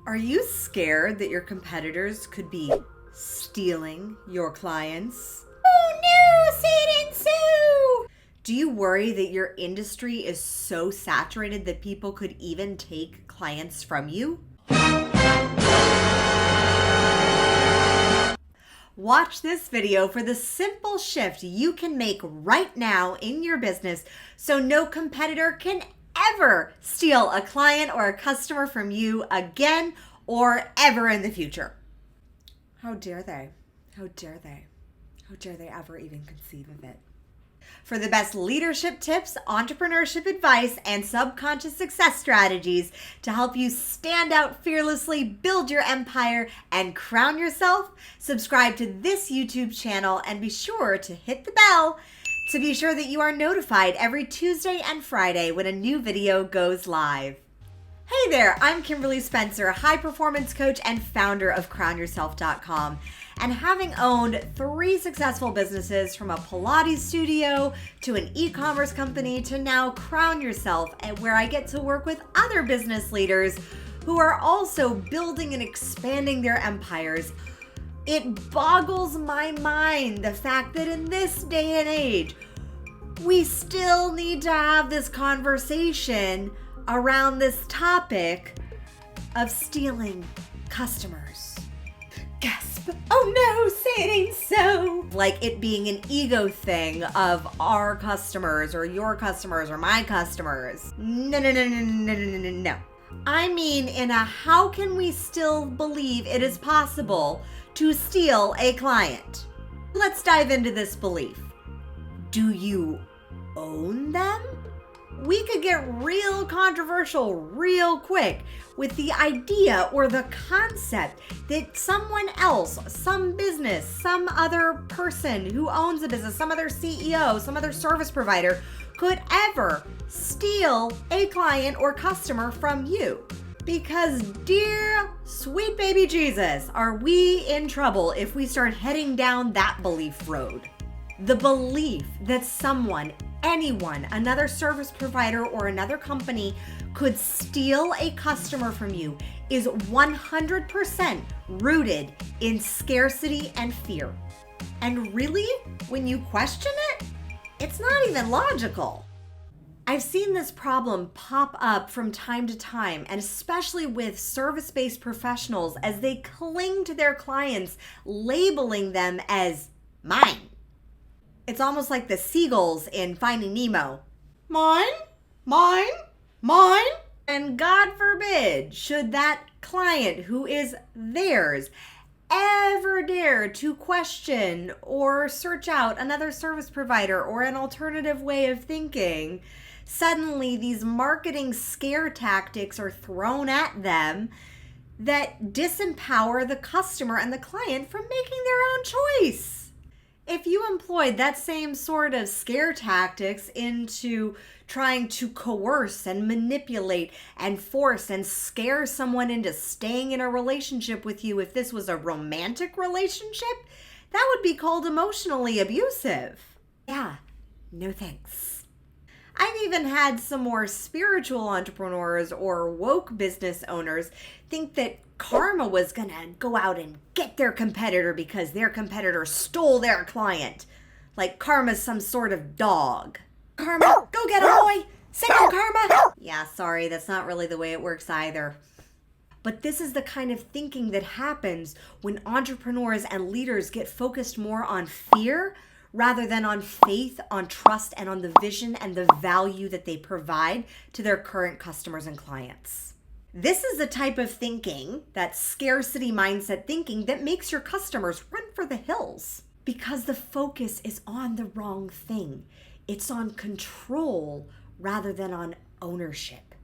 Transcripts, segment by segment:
Are you scared that your competitors could be stealing your clients? Oh no, Satan Sue! Do you worry that your industry is so saturated that people could even take clients from you? Watch this video for the simple shift you can make right now in your business so no competitor can ever steal a client or a customer from you again or ever in the future. How dare they? How dare they? How dare they ever even conceive of it? For the best leadership tips, entrepreneurship advice, and subconscious success strategies to help you stand out fearlessly, build your empire, and crown yourself, subscribe to this YouTube channel and be sure to hit the bell to be sure that you are notified every Tuesday and Friday when a new video goes live. Hey there, I'm Kimberly Spencer, high performance coach and founder of crownyourself.com. And having owned 3 successful businesses, from a Pilates studio to an e-commerce company to now Crown Yourself, and where I get to work with other business leaders who are also building and expanding their empires, it boggles my mind the fact that in this day and age, we still need to have this conversation around this topic of stealing customers. GASP! Oh no, say it ain't so! Like it being an ego thing of our customers or your customers or my customers. No. I mean in a how can we still believe it is possible to steal a client? Let's dive into this belief. Do you own them? We could get real controversial real quick with the idea or the concept that someone else, some business, some other person who owns a business, some other CEO, some other service provider could ever steal a client or customer from you. Because dear sweet baby Jesus, are we in trouble if we start heading down that belief road? The belief that someone, anyone, another service provider or another company could steal a customer from you is 100% rooted in scarcity and fear. And really, when you question it, it's not even logical. I've seen this problem pop up from time to time, and especially with service-based professionals as they cling to their clients, labeling them as mine. It's almost like the seagulls in Finding Nemo. Mine, mine, mine. And God forbid, should that client who is theirs ever dare to question or search out another service provider or an alternative way of thinking, suddenly these marketing scare tactics are thrown at them that disempower the customer and the client from making their own choice. If you employed that same sort of scare tactics into trying to coerce and manipulate and force and scare someone into staying in a relationship with you, if this was a romantic relationship, that would be called emotionally abusive. Yeah, no thanks. I've even had some more spiritual entrepreneurs or woke business owners think that karma was gonna go out and get their competitor because their competitor stole their client. Like karma's some sort of dog. Karma, go get him, boy! Signal karma! Yeah, sorry, that's not really the way it works either. But this is the kind of thinking that happens when entrepreneurs and leaders get focused more on fear rather than on faith, on trust, and on the vision and the value that they provide to their current customers and clients. This is the type of thinking, that scarcity mindset thinking, that makes your customers run for the hills because the focus is on the wrong thing. It's on control rather than on ownership.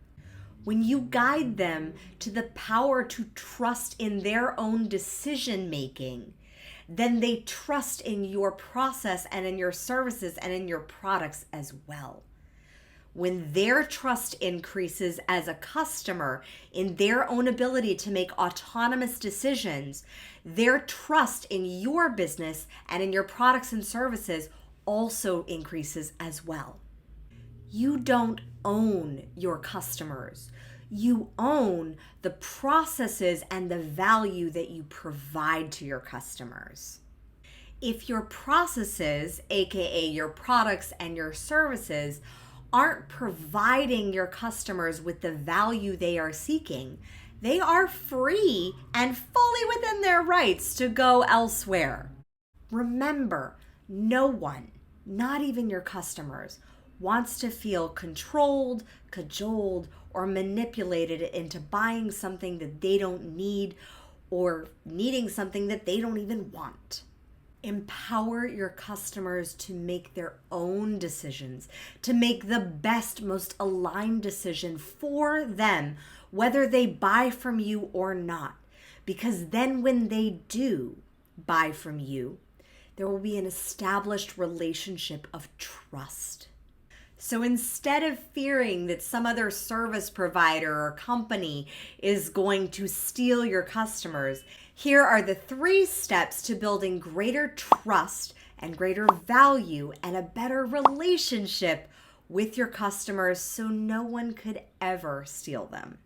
When you guide them to the power to trust in their own decision making, then they trust in your process and in your services and in your products as well. When their trust increases as a customer in their own ability to make autonomous decisions, their trust in your business and in your products and services also increases as well. You don't own your customers. You own the processes and the value that you provide to your customers. If your processes, aka your products and your services, aren't providing your customers with the value they are seeking, they are free and fully within their rights to go elsewhere. Remember, no one, not even your customers, wants to feel controlled, cajoled, or manipulated into buying something that they don't need or needing something that they don't even want. Empower your customers to make their own decisions, to make the best, most aligned decision for them, whether they buy from you or not. Because then when they do buy from you, there will be an established relationship of trust. So instead of fearing that some other service provider or company is going to steal your customers, here are the 3 steps to building greater trust and greater value and a better relationship with your customers so no one could ever steal them.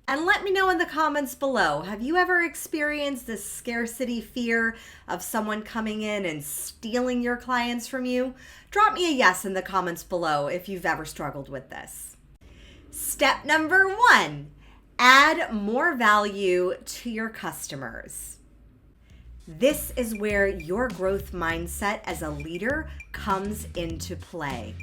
And let me know in the comments below, have you ever experienced this scarcity fear of someone coming in and stealing your clients from you? Drop me a yes in the comments below if you've ever struggled with this. Step number 1, add more value to your customers. This is where your growth mindset as a leader comes into play.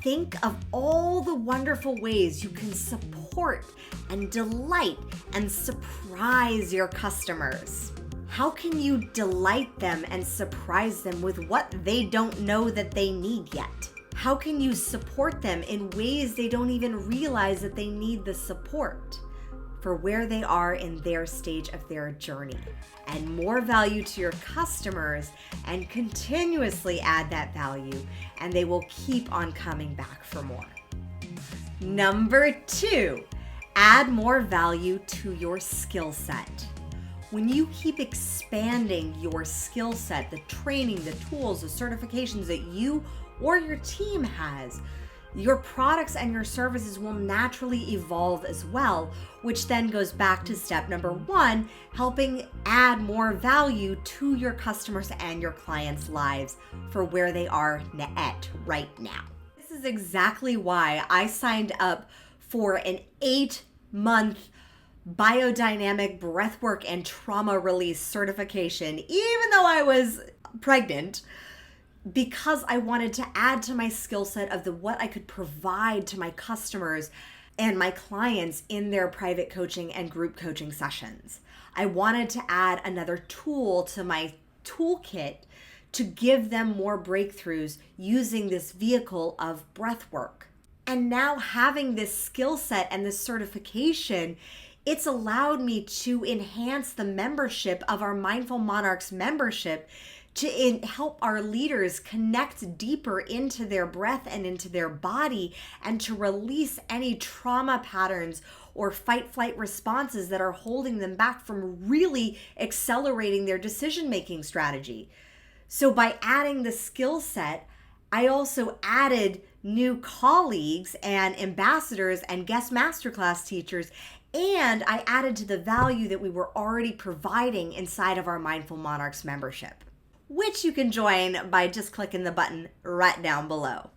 Think of all the wonderful ways you can support and delight and surprise your customers. How can you delight them and surprise them with what they don't know that they need yet? How can you support them in ways they don't even realize that they need the support for where they are in their stage of their journey? And more value to your customers and continuously add that value, and they will keep on coming back for more. Number 2, add more value to your skill set. When you keep expanding your skill set, the training, the tools, the certifications that you or your team has, your products and your services will naturally evolve as well, which then goes back to step number 1, helping add more value to your customers and your clients' lives for where they are at right now. This is exactly why I signed up for an 8-month biodynamic breathwork and trauma release certification, even though I was pregnant, because I wanted to add to my skill set of what I could provide to my customers and my clients in their private coaching and group coaching sessions. I wanted to add another tool to my toolkit to give them more breakthroughs using this vehicle of breath work. And now having this skill set and this certification, it's allowed me to enhance the membership of our Mindful Monarchs membership to help our leaders connect deeper into their breath and into their body and to release any trauma patterns or fight-flight responses that are holding them back from really accelerating their decision-making strategy. So by adding the skill set, I also added new colleagues and ambassadors and guest masterclass teachers, and I added to the value that we were already providing inside of our Mindful Monarchs membership, which you can join by just clicking the button right down below.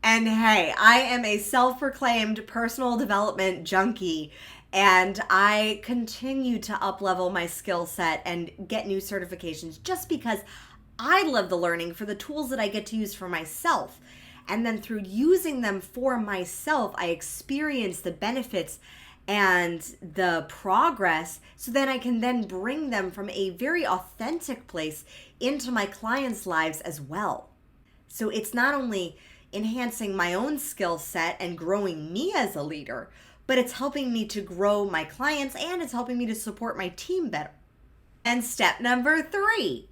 And hey, I am a self-proclaimed personal development junkie, and I continue to up-level my skill set and get new certifications just because I love the learning for the tools that I get to use for myself. And then through using them for myself, I experience the benefits and the progress, so then I can then bring them from a very authentic place into my clients' lives as well. So it's not only enhancing my own skill set and growing me as a leader, but it's helping me to grow my clients and it's helping me to support my team better. And step number 3,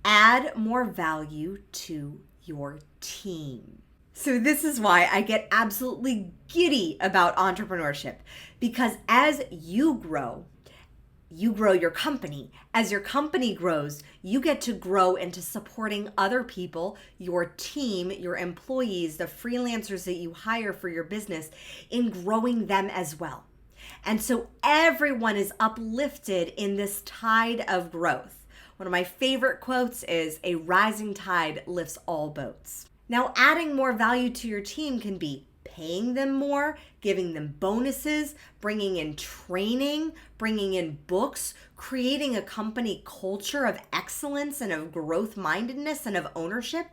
add more value to your team. So this is why I get absolutely giddy about entrepreneurship, because as you grow your company. As your company grows, you get to grow into supporting other people, your team, your employees, the freelancers that you hire for your business, in growing them as well. And so everyone is uplifted in this tide of growth. One of my favorite quotes is, "A rising tide lifts all boats." Now, adding more value to your team can be paying them more, giving them bonuses, bringing in training, bringing in books, creating a company culture of excellence and of growth mindedness and of ownership.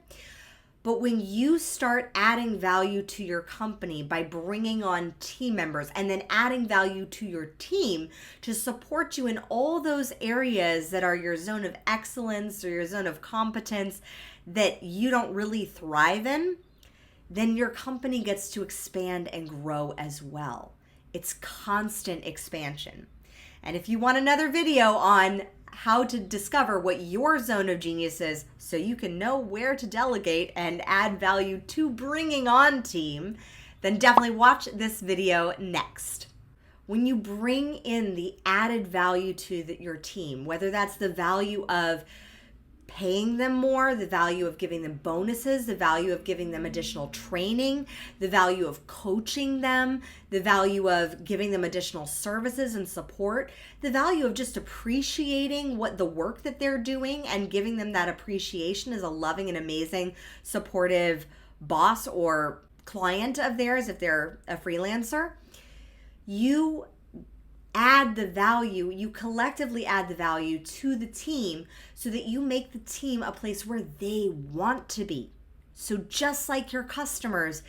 But when you start adding value to your company by bringing on team members and then adding value to your team to support you in all those areas that are your zone of excellence or your zone of competence that you don't really thrive in, then your company gets to expand and grow as well. It's constant expansion. And if you want another video on how to discover what your zone of genius is so you can know where to delegate and add value to bringing on team, then definitely watch this video next. When you bring in the added value to your team, whether that's the value of paying them more, the value of giving them bonuses, the value of giving them additional training, the value of coaching them, the value of giving them additional services and support, the value of just appreciating what the work that they're doing and giving them that appreciation as a loving and amazing, supportive boss or client of theirs if they're a freelancer, you add the value, you collectively add the value to the team so that you make the team a place where they want to be. So just like your customers,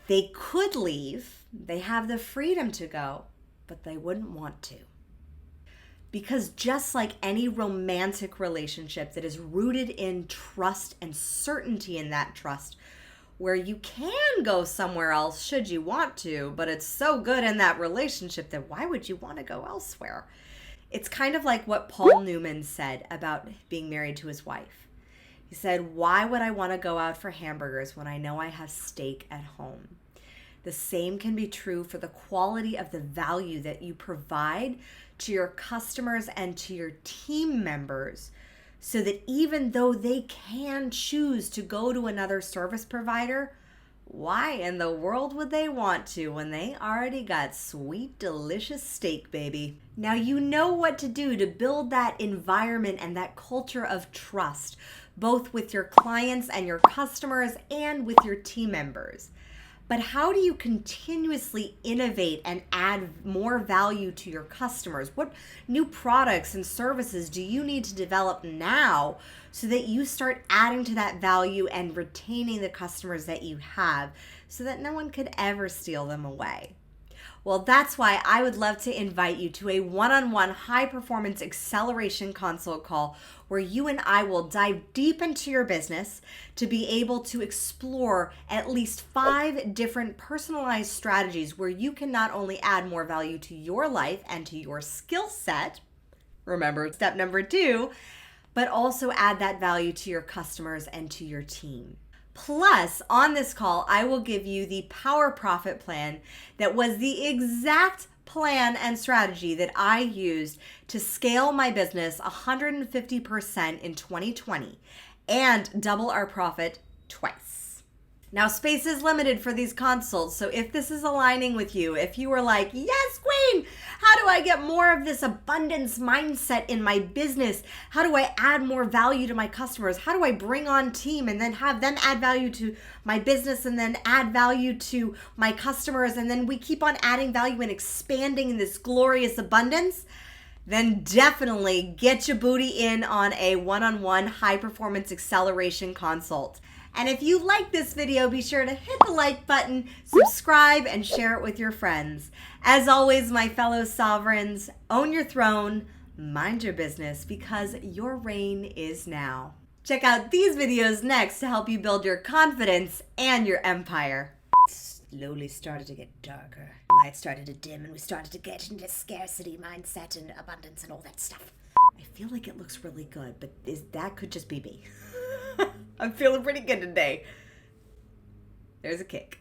they could leave, they have the freedom to go, but they wouldn't want to. Because just like any romantic relationship that is rooted in trust and certainty in that trust, where you can go somewhere else should you want to, but it's so good in that relationship that why would you want to go elsewhere? It's kind of like what Paul Newman said about being married to his wife. He said, "Why would I want to go out for hamburgers when I know I have steak at home?" The same can be true for the quality of the value that you provide to your customers and to your team members, so that even though they can choose to go to another service provider, why in the world would they want to when they already got sweet, delicious steak, baby? Now you know what to do to build that environment and that culture of trust, both with your clients and your customers and with your team members. But how do you continuously innovate and add more value to your customers? What new products and services do you need to develop now so that you start adding to that value and retaining the customers that you have so that no one could ever steal them away? Well, that's why I would love to invite you to a one-on-one high-performance acceleration consult call where you and I will dive deep into your business to be able to explore at least 5 different personalized strategies where you can not only add more value to your life and to your skill set, remember step number 2, but also add that value to your customers and to your team. Plus, on this call, I will give you the Power Profit Plan that was the exact plan and strategy that I used to scale my business 150% in 2020 and double our profit twice. Now, space is limited for these consults, so if this is aligning with you, if you were like, "Yes, Queen, how do I get more of this abundance mindset in my business? How do I add more value to my customers? How do I bring on team and then have them add value to my business and then add value to my customers, and then we keep on adding value and expanding in this glorious abundance?" Then definitely get your booty in on a one-on-one high-performance acceleration consult. And if you like this video, be sure to hit the like button, subscribe, and share it with your friends. As always, my fellow sovereigns, own your throne, mind your business, because your reign is now. Check out these videos next to help you build your confidence and your empire. Slowly started to get darker. Light started to dim and we started to get into scarcity mindset and abundance and all that stuff. I feel like it looks really good, but that could just be me. I'm feeling pretty good today. There's a kick.